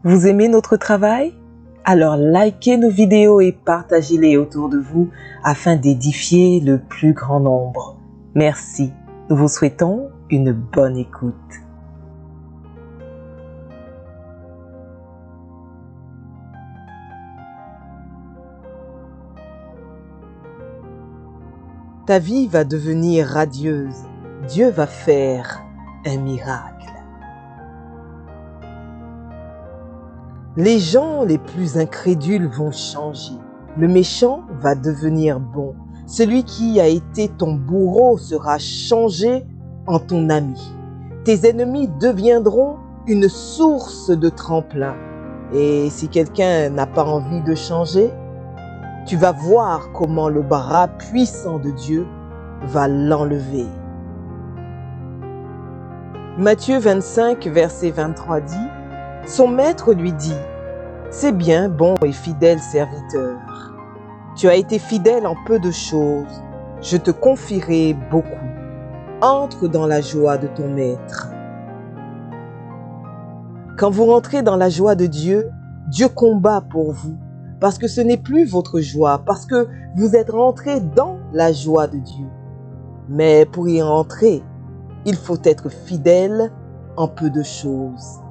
Vous aimez notre travail? Alors likez nos vidéos et partagez-les autour de vous afin d'édifier le plus grand nombre. Merci. Nous vous souhaitons une bonne écoute. Ta vie va devenir radieuse. Dieu va faire un miracle. Les gens les plus incrédules vont changer. Le méchant va devenir bon. Celui qui a été ton bourreau sera changé en ton ami. Tes ennemis deviendront une source de tremplin. Et si quelqu'un n'a pas envie de changer, tu vas voir comment le bras puissant de Dieu va l'enlever. Matthieu 25, verset 23 dit, « Son maître lui dit, « C'est bien, bon et fidèle serviteur. Tu as été fidèle en peu de choses, je te confierai beaucoup. Entre dans la joie de ton maître. » Quand vous rentrez dans la joie de Dieu, Dieu combat pour vous. Parce que ce n'est plus votre joie, parce que vous êtes rentré dans la joie de Dieu. Mais pour y rentrer, il faut être fidèle en peu de choses.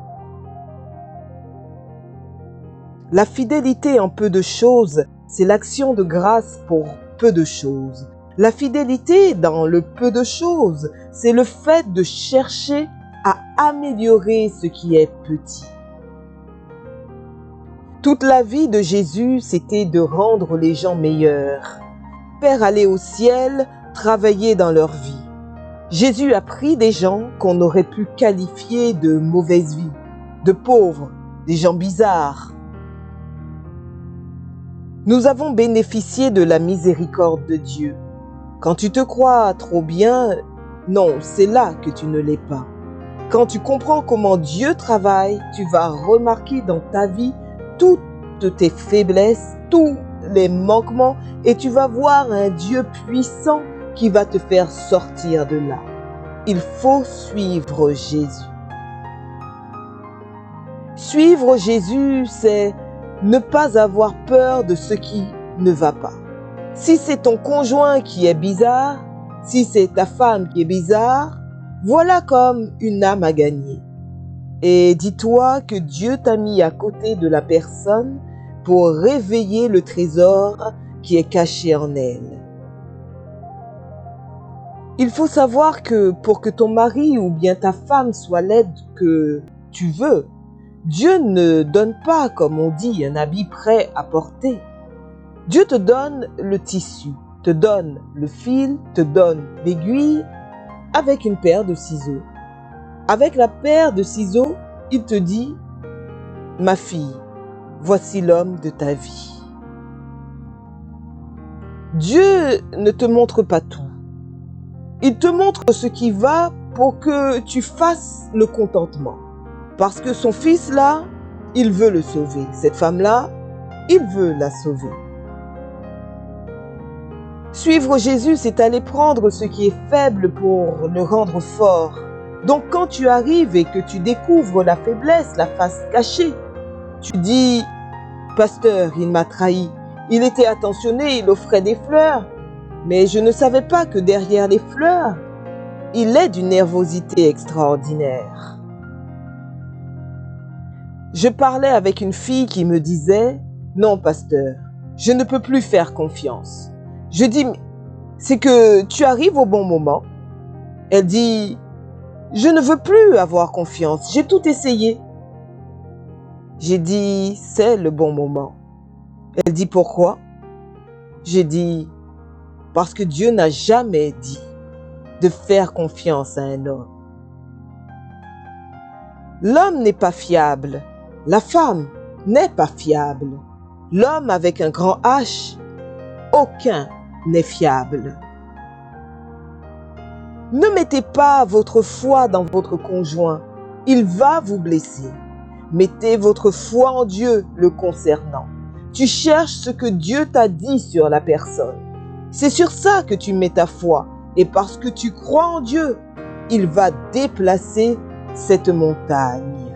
La fidélité en peu de choses, c'est l'action de grâce pour peu de choses. La fidélité dans le peu de choses, c'est le fait de chercher à améliorer ce qui est petit. Toute la vie de Jésus, c'était de rendre les gens meilleurs, faire aller au ciel, travailler dans leur vie. Jésus a pris des gens qu'on aurait pu qualifier de mauvaise vie, de pauvres, des gens bizarres. Nous avons bénéficié de la miséricorde de Dieu. Quand tu te crois trop bien, non, c'est là que tu ne l'es pas. Quand tu comprends comment Dieu travaille, tu vas remarquer dans ta vie toutes tes faiblesses, tous les manquements, et tu vas voir un Dieu puissant qui va te faire sortir de là. Il faut suivre Jésus. Suivre Jésus, c'est ne pas avoir peur de ce qui ne va pas. Si c'est ton conjoint qui est bizarre, si c'est ta femme qui est bizarre, voilà comme une âme à gagner. Et dis-toi que Dieu t'a mis à côté de la personne pour réveiller le trésor qui est caché en elle. Il faut savoir que pour que ton mari ou bien ta femme soit l'aide que tu veux, Dieu ne donne pas, comme on dit, un habit prêt à porter. Dieu te donne le tissu, te donne le fil, te donne l'aiguille avec une paire de ciseaux. Avec la paire de ciseaux, il te dit, « Ma fille, voici l'homme de ta vie. » Dieu ne te montre pas tout. Il te montre ce qui va pour que tu fasses le contentement. Parce que son fils là, il veut le sauver. Cette femme-là, il veut la sauver. Suivre Jésus, c'est aller prendre ce qui est faible pour le rendre fort. Donc quand tu arrives et que tu découvres la faiblesse, la face cachée, tu dis, « Pasteur, il m'a trahi. Il était attentionné, il offrait des fleurs. Mais je ne savais pas que derrière les fleurs, il est d'une nervosité extraordinaire. » Je parlais avec une fille qui me disait, « Non, pasteur, je ne peux plus faire confiance. » Je dis, « C'est que tu arrives au bon moment. » Elle dit, « Je ne veux plus avoir confiance, j'ai tout essayé. » J'ai dit, « C'est le bon moment. » Elle dit, « Pourquoi ?» J'ai dit, « Parce que Dieu n'a jamais dit de faire confiance à un homme. L'homme n'est pas fiable, la femme n'est pas fiable. L'homme avec un grand H, aucun n'est fiable. Ne mettez pas votre foi dans votre conjoint, il va vous blesser. Mettez votre foi en Dieu le concernant. Tu cherches ce que Dieu t'a dit sur la personne. C'est sur ça que tu mets ta foi. Et parce que tu crois en Dieu, il va déplacer cette montagne.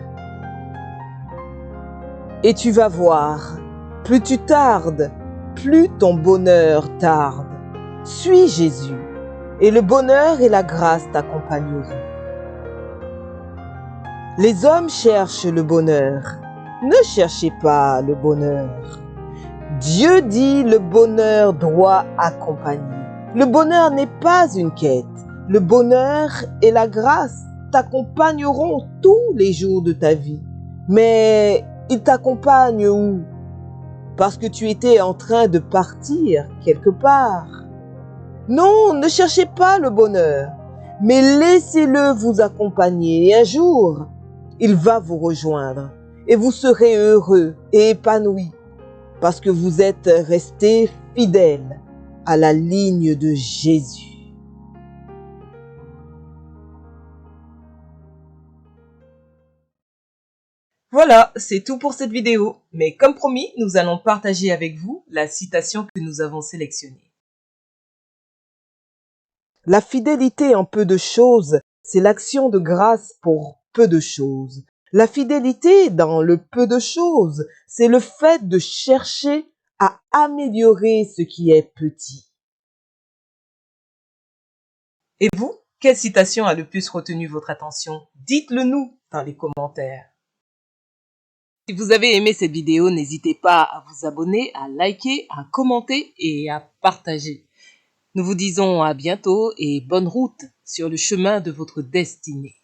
Et tu vas voir, plus tu tardes, plus ton bonheur tarde. Suis Jésus, et le bonheur et la grâce t'accompagneront. Les hommes cherchent le bonheur. Ne cherchez pas le bonheur. Dieu dit le bonheur doit accompagner. Le bonheur n'est pas une quête. Le bonheur et la grâce t'accompagneront tous les jours de ta vie. Mais ils t'accompagnent où? Parce que tu étais en train de partir quelque part. Non, ne cherchez pas le bonheur, mais laissez-le vous accompagner. Et un jour, il va vous rejoindre et vous serez heureux et épanoui parce que vous êtes resté fidèle à la ligne de Jésus. Voilà, c'est tout pour cette vidéo. Mais comme promis, nous allons partager avec vous la citation que nous avons sélectionnée. La fidélité en peu de choses, c'est l'action de grâce pour peu de choses. La fidélité dans le peu de choses, c'est le fait de chercher à améliorer ce qui est petit. Et vous, quelle citation a le plus retenu votre attention? Dites-le nous dans les commentaires. Si vous avez aimé cette vidéo, n'hésitez pas à vous abonner, à liker, à commenter et à partager. Nous vous disons à bientôt et bonne route sur le chemin de votre destinée.